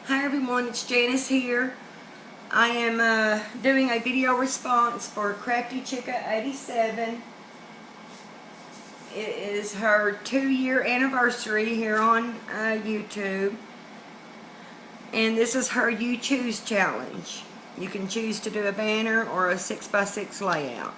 Hi everyone, it's Janice here. I am doing a video response for craftychica87. It is her 2-year anniversary here on YouTube. And this is her You Choose challenge. You can choose to do a banner or a 6x6 layout.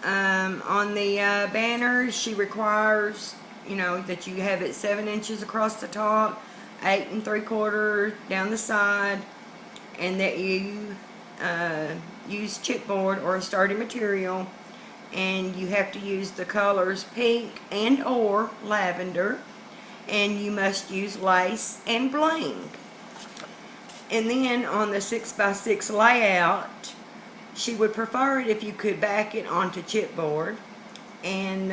On the banner, she requires, that you have it 7 inches across the top, 8 3/4 down the side, and that you use chipboard or a sturdy material, and you have to use the colors pink and or lavender, and you must use lace and bling. And then on the 6x6 layout, she would prefer it if you could back it onto chipboard. And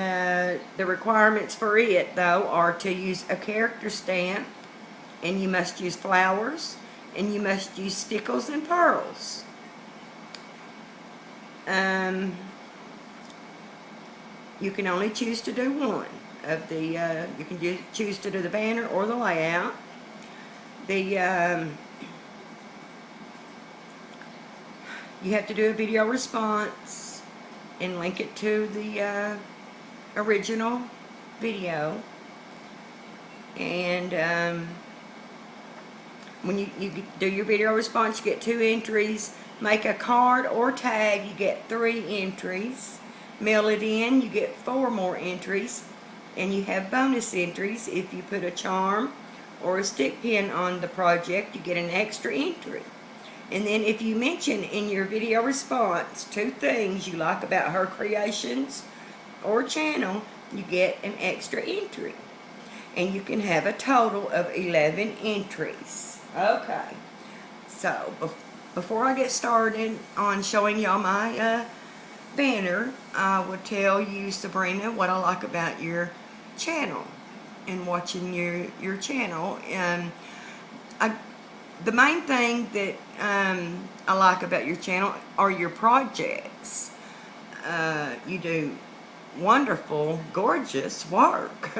the requirements for it, though, are to use a character stamp, and you must use flowers, and you must use stickles and pearls. You can only choose to do one of the, you can choose to do the banner or the layout. You have to do a video response and link it to the original video. And when you do your video response, you get 2 entries. Make a card or tag, you get 3 entries. Mail it in, you get 4 more entries. And you have bonus entries. If you put a charm or a stick pin on the project, you get an extra entry. And then if you mention in your video response 2 things you like about her creations or channel, you get an extra entry. And you can have a total of 11 entries. Okay, so before I get started on showing y'all my banner, I will tell you, Sabrina, what I like about your channel and watching your channel. The main thing that I like about your channel are your projects. You do wonderful, gorgeous work.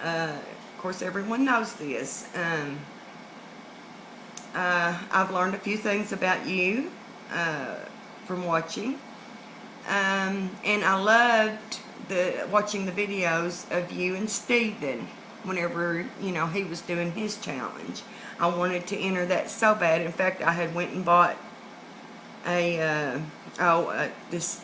Of course, everyone knows this. I've learned a few things about you from watching. And I loved watching the videos of you and Steven whenever, he was doing his challenge. I wanted to enter that so bad. In fact, I had went and bought this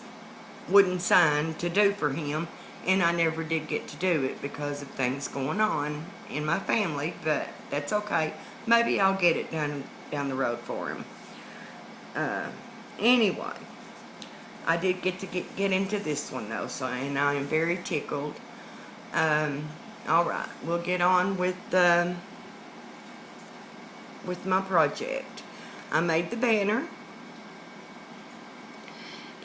wooden sign to do for him, and I never did get to do it because of things going on in my family, but that's okay. Maybe I'll get it done down the road for him. Anyway, I did get to get into this one though, and I am very tickled. Alright, we'll get on with my project. I made the banner,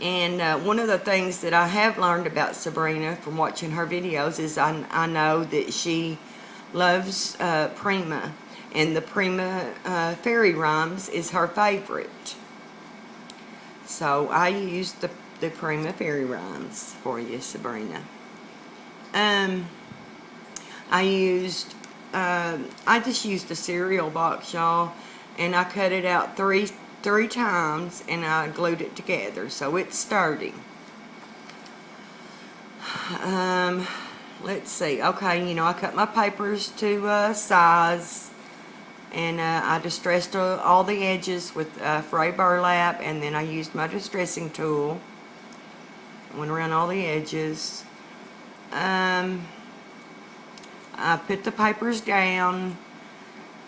and one of the things that I have learned about Sabrina from watching her videos is I know that she loves Prima, and the Prima fairy rhymes is her favorite. So I used the Prima fairy rhymes for you, Sabrina. I just used a cereal box, y'all, and I cut it out three times, and I glued it together so it's sturdy. Let's see. Okay, I cut my papers to size, and I distressed all the edges with fray burlap, and then I used my distressing tool. Went around all the edges. I put the papers down.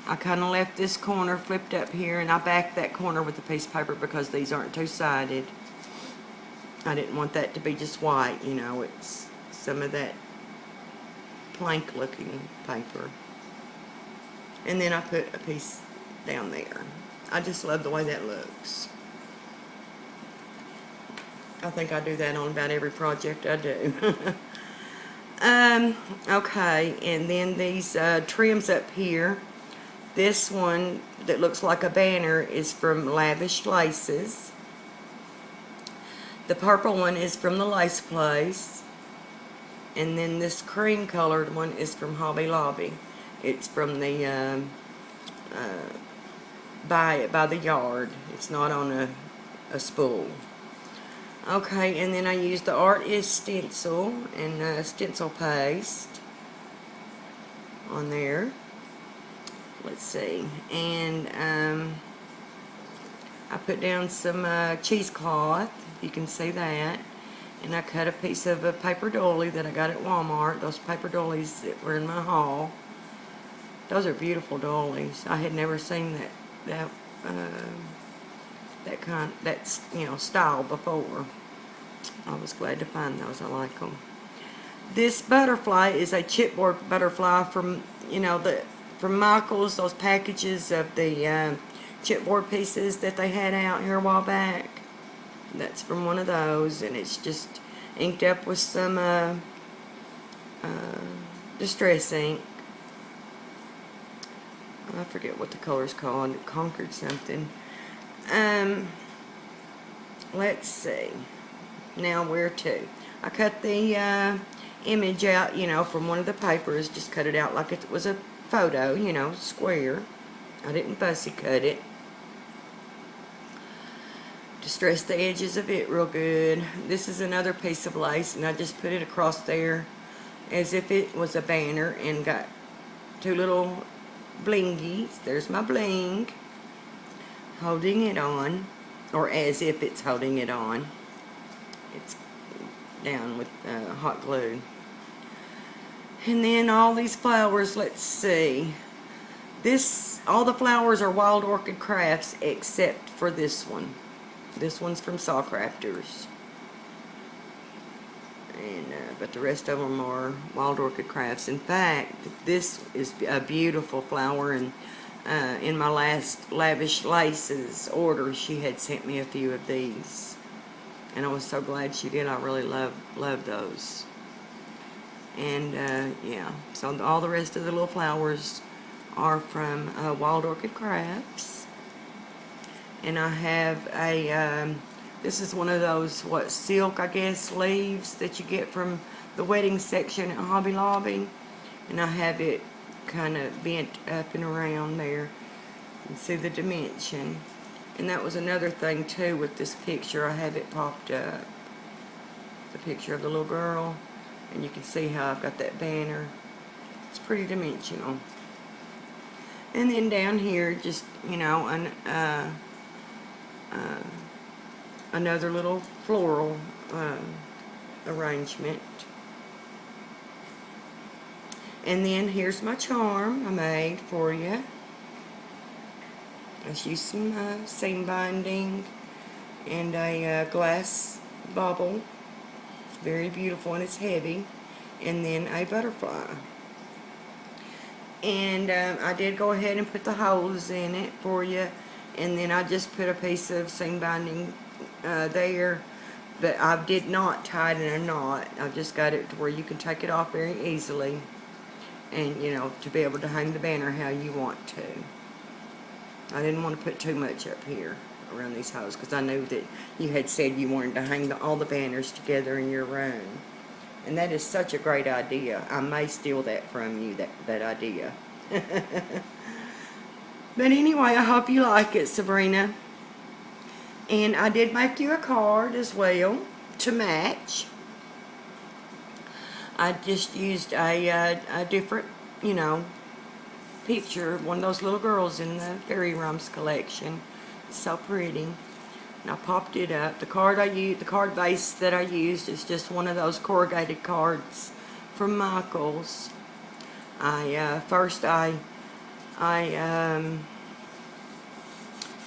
I kind of left this corner flipped up here, and I backed that corner with a piece of paper because these aren't two-sided. I didn't want that to be just white, it's some of that plank looking paper. And then I put a piece down there. I just love the way that looks. I think I do that on about every project I do. Okay, and then these trims up here. This one that looks like a banner is from Lavish Laces. The purple one is from the Lace Place. And then this cream colored one is from Hobby Lobby. It's from the buy it by the yard. It's not on a spool. Okay, and then I used the Art is stencil and stencil paste on there. Let's see, and I put down some cheesecloth. You can see that. And I cut a piece of a paper doily that I got at Walmart. Those paper doilies that were in my haul. Those are beautiful doilies. I had never seen that style before. I was glad to find those. I like them. This butterfly is a chipboard butterfly from from Michael's. Those packages of the chipboard pieces that they had out here a while back. That's from one of those, and it's just inked up with some distress ink. I forget what the color's called. Conquered something. Let's see. Now where to? I cut the image out, from one of the papers. Just cut it out like it was a photo, square. I didn't fussy cut it. Distress the edges of it real good. This is another piece of lace, and I just put it across there as if it was a banner, and got two little blingies. There's my bling holding it on, or as if it's holding it on. It's down with hot glue. And then all these flowers, let's see. All the flowers are Wild Orchid Crafts except for this one. This one's from Saw Crafters. And but the rest of them are Wild Orchid Crafts. In fact, this is a beautiful flower, and in my last Lavish Laces order, she had sent me a few of these. And I was so glad she did. I really love those. And yeah, so all the rest of the little flowers are from Wild Orchid Crafts. And I have a, this is one of those, silk, I guess, leaves that you get from the wedding section at Hobby Lobby. And I have it kind of bent up and around there. You can see the dimension. And that was another thing, too, with this picture. I have it popped up. The picture of the little girl. And you can see how I've got that banner. It's pretty dimensional. And then down here, just, another little floral arrangement. And then here's my charm I made for you. I used some seam binding and a glass bauble. It's very beautiful and it's heavy. And then a butterfly. And I did go ahead and put the holes in it for you. And then I just put a piece of seam binding there, but I did not tie it in a knot. I've just got it to where you can take it off very easily, and to be able to hang the banner how you want to. I didn't want to put too much up here around these holes because I knew that you had said you wanted to hang all the banners together in your room, and that is such a great idea. I may steal that from you, that idea. But anyway, I hope you like it, Sabrina. And I did make you a card as well to match. I just used a different, picture of one of those little girls in the Fairy Rhymes collection. It's so pretty. And I popped it up. The card base that I used is just one of those corrugated cards from Michael's. First I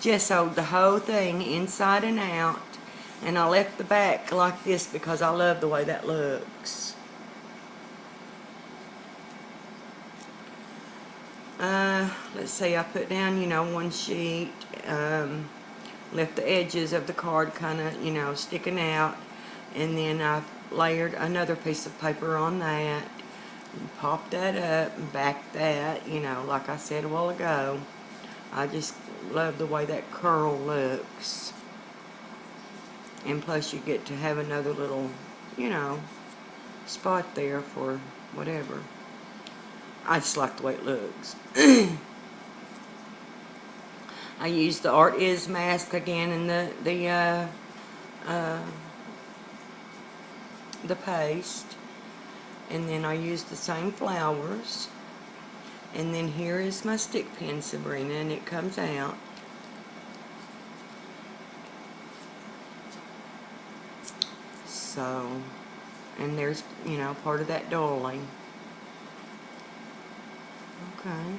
gessoed the whole thing inside and out, and I left the back like this because I love the way that looks. Let's see, I put down, one sheet, left the edges of the card kind of, sticking out, and then I layered another piece of paper on that, and popped that up, and backed that, like I said a while ago. I just love the way that curl looks. And plus you get to have another little, spot there for whatever. I just like the way it looks. I used the Art Is mask again in the paste, and then I used the same flowers, and then here is my stick pin, Sabrina, and it comes out. So, and there's, you know, part of that dolly. Okay.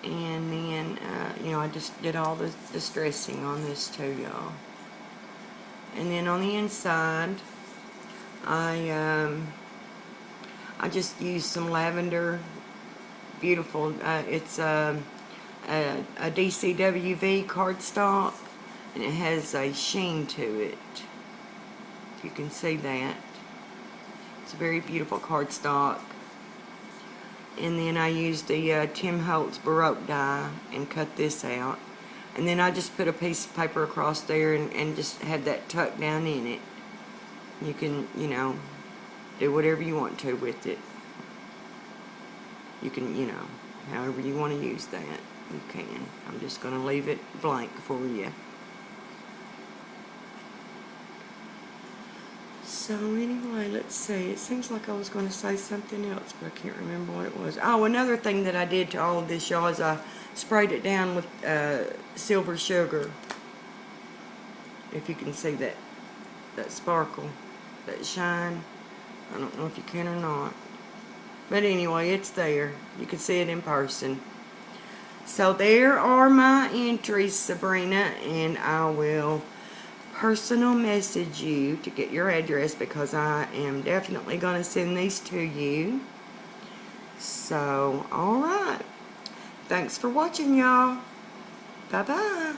And then, you know, I just did all the distressing on this too, y'all. And then on the inside, I just used some lavender, beautiful, it's a DCWV cardstock, and it has a sheen to it. If you can see that. It's a very beautiful cardstock. And then I used the Tim Holtz Baroque die and cut this out. And then I just put a piece of paper across there and just had that tucked down in it. You can, you know, do whatever you want to with it. You can, you know, however you want to use that, you can. I'm just going to leave it blank for you. So anyway, let's see. It seems like I was going to say something else, but I can't remember what it was. Oh, another thing that I did to all of this, y'all, is I sprayed it down with silver sugar. If you can see that sparkle, that shine. I don't know if you can or not. But anyway, it's there. You can see it in person. So there are my entries, Sabrina, and I will personal message you to get your address because I am definitely going to send these to you. So, alright. Thanks for watching, y'all. Bye-bye.